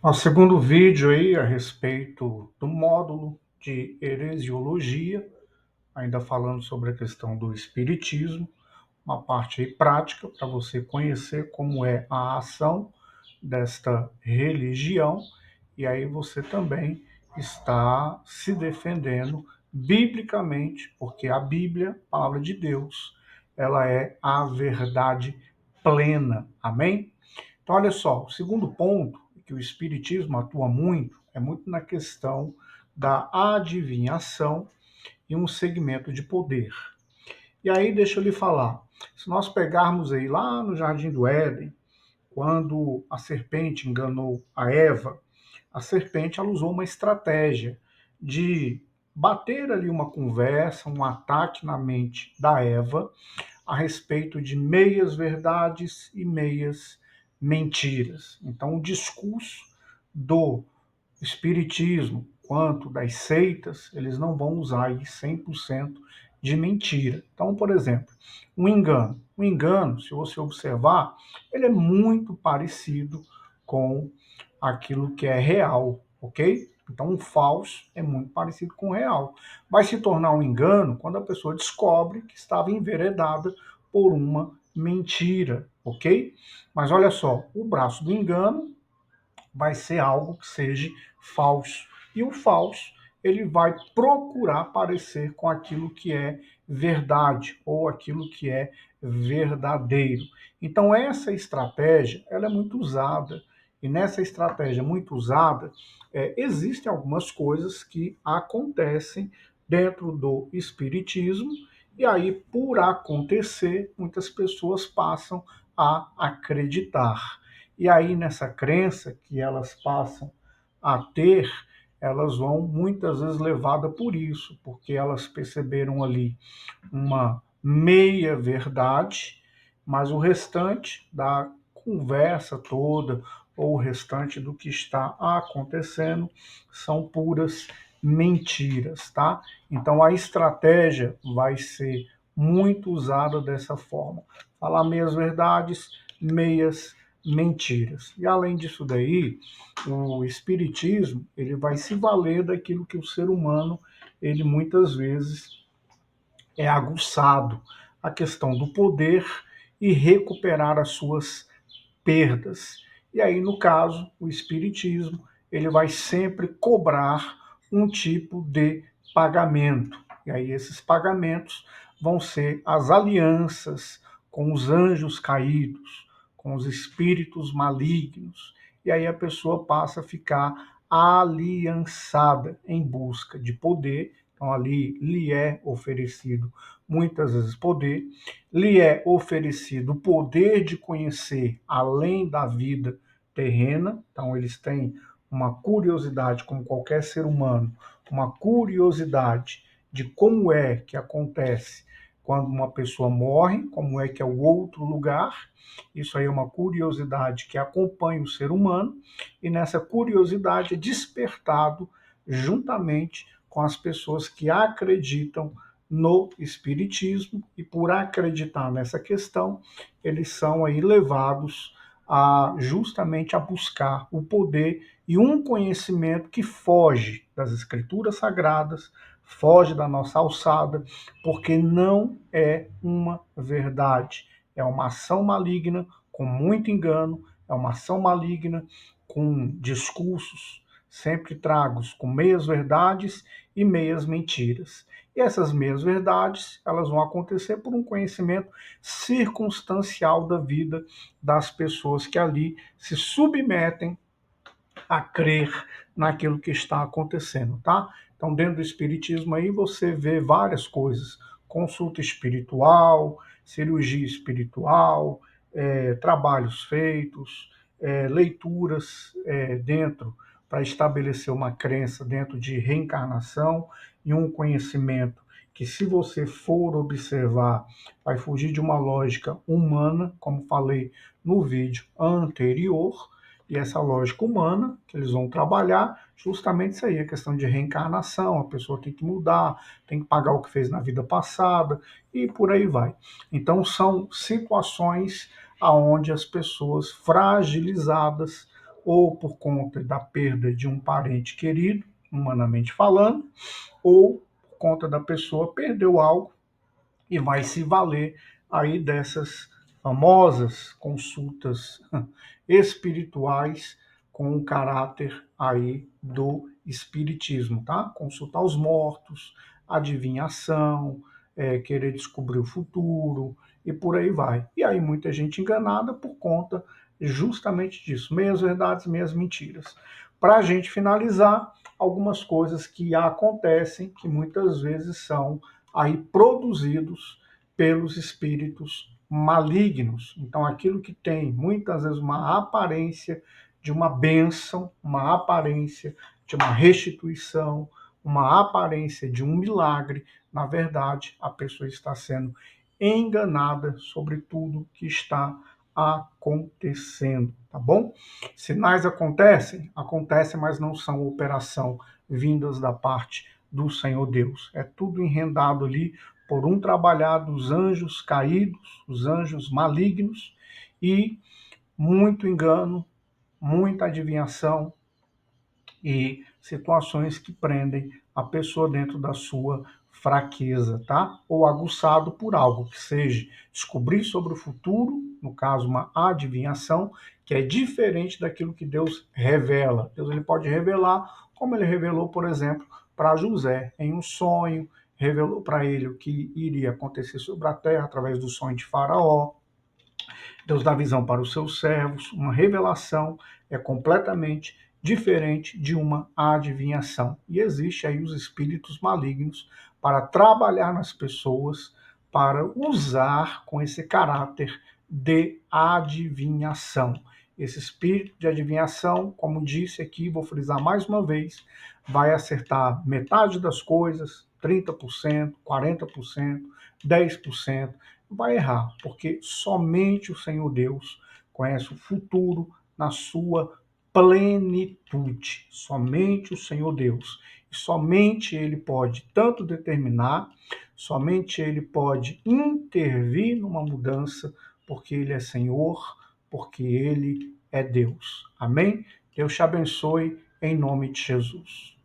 O segundo vídeo aí a respeito do módulo de heresiologia, ainda falando sobre a questão do espiritismo, uma parte aí prática para você conhecer como é a ação desta religião, e aí você também está se defendendo biblicamente, porque a Bíblia, a palavra de Deus, ela é a verdade plena. Amém? Então, olha só, o segundo ponto que o Espiritismo atua muito é muito na questão da adivinhação e um segmento de poder. E aí, deixa eu lhe falar, se nós pegarmos aí lá no Jardim do Éden, quando a serpente enganou a Eva, a serpente ela usou uma estratégia de bater ali uma conversa, um ataque na mente da Eva, a respeito de meias verdades e meias mentiras. Então, o discurso do espiritismo quanto das seitas, eles não vão usar aí 100% de mentira. Então, por exemplo, um engano. O engano, se você observar, ele é muito parecido com aquilo que é real, ok? Então, um falso é muito parecido com o real. Vai se tornar um engano quando a pessoa descobre que estava enveredada por uma mentira, ok? Mas olha só, o braço do engano vai ser algo que seja falso. E o falso, ele vai procurar parecer com aquilo que é verdade ou aquilo que é verdadeiro. Então essa estratégia, ela é muito usada. E nessa estratégia muito usada, existem algumas coisas que acontecem dentro do espiritismo e aí, por acontecer, muitas pessoas passam a acreditar. E aí, nessa crença que elas passam a ter, elas vão muitas vezes levadas por isso, porque elas perceberam ali uma meia verdade, mas o restante da conversa toda, ou o restante do que está acontecendo, são puras mentiras, tá? Então a estratégia vai ser muito usada dessa forma. Falar meias verdades, meias mentiras. E além disso daí, o espiritismo, ele vai se valer daquilo que o ser humano, ele muitas vezes é aguçado, a questão do poder e recuperar as suas perdas. E aí, no caso, o espiritismo, ele vai sempre cobrar um tipo de pagamento. E aí esses pagamentos vão ser as alianças com os anjos caídos, com os espíritos malignos. E aí a pessoa passa a ficar aliançada em busca de poder. Então ali lhe é oferecido muitas vezes poder, lhe é oferecido o poder de conhecer além da vida terrena. Então eles têm uma curiosidade, como qualquer ser humano, uma curiosidade de como é que acontece quando uma pessoa morre, como é que é o outro lugar. Isso aí é uma curiosidade que acompanha o ser humano, e nessa curiosidade é despertado juntamente com as pessoas que acreditam no espiritismo, e por acreditar nessa questão, eles são aí levados a justamente a buscar o poder e um conhecimento que foge das escrituras sagradas, foge da nossa alçada, porque não é uma verdade. É uma ação maligna com muito engano, é uma ação maligna com discursos sempre tragos com meias verdades e meias mentiras. E essas meias verdades, elas vão acontecer por um conhecimento circunstancial da vida das pessoas que ali se submetem a crer naquilo que está acontecendo, tá? Então, dentro do espiritismo aí você vê várias coisas: consulta espiritual, cirurgia espiritual, trabalhos feitos, leituras dentro para estabelecer uma crença dentro de reencarnação e um conhecimento que, se você for observar, vai fugir de uma lógica humana, como falei no vídeo anterior. E essa lógica humana que eles vão trabalhar, justamente isso aí, a questão de reencarnação, a pessoa tem que mudar, tem que pagar o que fez na vida passada e por aí vai. Então são situações aonde as pessoas fragilizadas ou por conta da perda de um parente querido, humanamente falando, ou por conta da pessoa perdeu algo e vai se valer aí dessas famosas consultas espirituais com o caráter aí do espiritismo, tá? Consultar os mortos, adivinhação, querer descobrir o futuro e por aí vai. E aí muita gente enganada por conta justamente disso, meias verdades, meias mentiras. Para a gente finalizar, algumas coisas que acontecem que muitas vezes são aí produzidos pelos espíritos malignos. Então, aquilo que tem muitas vezes uma aparência de uma bênção, uma aparência de uma restituição, uma aparência de um milagre, na verdade, a pessoa está sendo enganada sobre tudo que está acontecendo, tá bom? Sinais acontecem, mas não são operação vindas da parte do Senhor Deus. É tudo enrendado ali por um trabalhar dos anjos caídos, os anjos malignos, e muito engano, muita adivinhação e situações que prendem a pessoa dentro da sua fraqueza, tá? Ou aguçado por algo, que seja descobrir sobre o futuro, no caso uma adivinhação, que é diferente daquilo que Deus revela. Deus ele pode revelar, como ele revelou, por exemplo, para José em um sonho, revelou para ele o que iria acontecer sobre a terra através do sonho de Faraó. Deus dá visão para os seus servos, uma revelação é completamente diferente de uma adivinhação. E existe aí os espíritos malignos para trabalhar nas pessoas, para usar com esse caráter de adivinhação. Esse espírito de adivinhação, como disse aqui, vou frisar mais uma vez, vai acertar metade das coisas, 30%, 40%, 10%, vai errar, porque somente o Senhor Deus conhece o futuro na sua plenitude. Somente o Senhor Deus. E somente Ele pode tanto determinar, somente Ele pode intervir numa mudança, porque Ele é Senhor, porque Ele é Deus. Amém? Deus te abençoe em nome de Jesus.